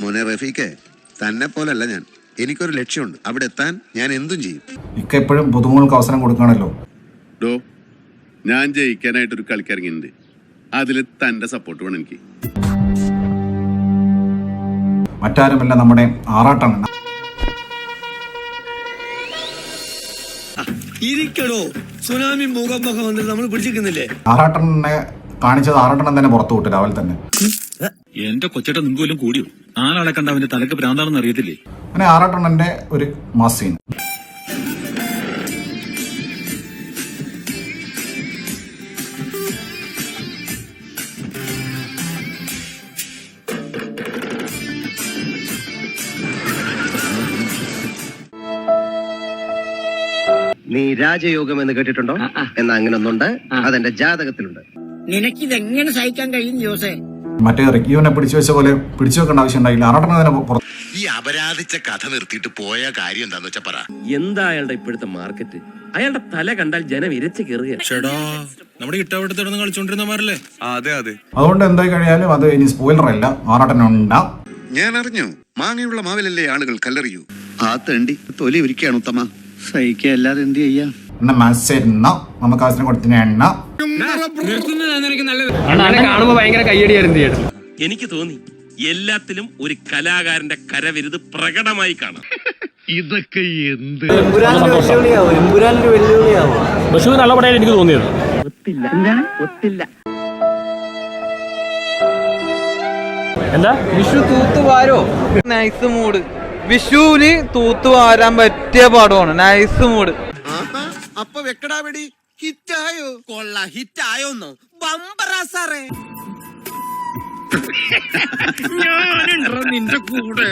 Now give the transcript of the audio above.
മോനെ റഫീഖെ, തന്നെ പോലല്ല ഞാൻ. എനിക്കൊരു ലക്ഷ്യമുണ്ട്. അവിടെ എത്താൻ ഞാൻ എന്തും ചെയ്യും. ഇക്ക എപ്പോഴും പുതുമുകൾക്ക് അവസരം കൊടുക്കണല്ലോ. ഞാൻ ജയിക്കാനായിട്ടൊരു കളിക്കിറങ്ങിയിട്ടുണ്ട്. അതിൽ തന്റെ സപ്പോർട്ട് വേണം എനിക്ക്. മറ്റാരുമല്ല, നമ്മുടെ ആറാട്ടാണ്. ഇരിക്കടോ, സുനാമി മുഖം വന്നിട്ട് നമ്മൾ പിടിച്ചിരിക്കുന്നില്ലേ? ആറാട്ടനെ കാണിച്ചത് ആറാട്ടണം തന്നെ പുറത്തു വിട്ടു രാവിലെ തന്നെ. എന്റെ കൊച്ചേട്ട നിങ്ങൾക്ക് വല്ലതും കൂടിയോ? ആളെ കണ്ട അവന്റെ തലക്ക് ഭ്രാന്താണെന്ന് അറിയത്തില്ലേ? അങ്ങനെ ആറാട്ടണ്ണന്റെ ഒരു മാസ് സീൻ. നീ രാജയോഗം എന്ന് കേട്ടിട്ടുണ്ടോ? എന്നാ അങ്ങനെ ഒന്നുണ്ട്, അതെന്റെ ജാതകത്തിലുണ്ട്. നിനക്കിതെങ്ങനെ സഹിക്കാൻ കഴിയും ജോസേ? മറ്റേ റിക്യൂവിനെ പിടിച്ചു വെച്ച പോലെ പിടിച്ചു വെക്കേണ്ട ആവശ്യം ഉണ്ടായില്ല. ആറാട്ടനെ തന്നെ പുറത്ത്. ഈ അപരാധിച്ച കഥ നിർത്തിയിട്ട് പോയ കാര്യം എന്താന്ന് വെച്ചാ പറ. എന്താ അയാളുടെ ഇപ്പോഴത്തെ മാർക്കറ്റ്? അയാളുടെ തല കണ്ടാൽ ജനം ഇരച്ച് കയറുക. നമ്മുടെ ഇട്ടവിടത്തോടൊന്നും കളിച്ചോണ്ടിരുന്നമാരല്ലേ? അതെ അതെ. അതുകൊണ്ട് എന്തായി കഴിയാലും അത് ഇനി സ്പോയിലർ അല്ല, ആറാട്ടനുണ്ടാ. ഞാൻ അറിഞ്ഞു, മാങ്ങയുള്ള മാവിലല്ലേ ആളുകൾ കല്ലെറിയൂ. ആ തേണ്ടി തൊലി ഒരുക്കുകയാണ് ഉത്തമ. സഹിക്കല്ലാതെ എന്ത് ചെയ്യാ? എന്ന മത്സരുന്ന നമുക്ക് ആവശ്യം കൊടുത്തിന് എണ്ണ. കാണുമ്പോ ഭയങ്കര കയ്യടിയായിരുന്നു ചേട്ടൻ. എനിക്ക് തോന്നി എല്ലാത്തിലും ഒരു കലാകാരന്റെ കരവിരുത് പ്രകടമായി കാണാം. ഇതൊക്കെ എന്ത് ബഷു നല്ല പടയായിട്ട് എനിക്ക് തോന്നിയത്. എന്താ വിഷു തൂത്തുവാരോ? Nice mood. വിഷുവിന് തൂത്തുവാരാൻ പറ്റിയ പടമാണ്. Nice mood. അപ്പൊ വെക്കടാ വെടി ഹിറ്റായോ? കൊള്ള ഹിറ്റായോന്നോ? ബമ്പറാ സാറേ. ഞാനുണ്ടോ നിന്റെ കൂടെ?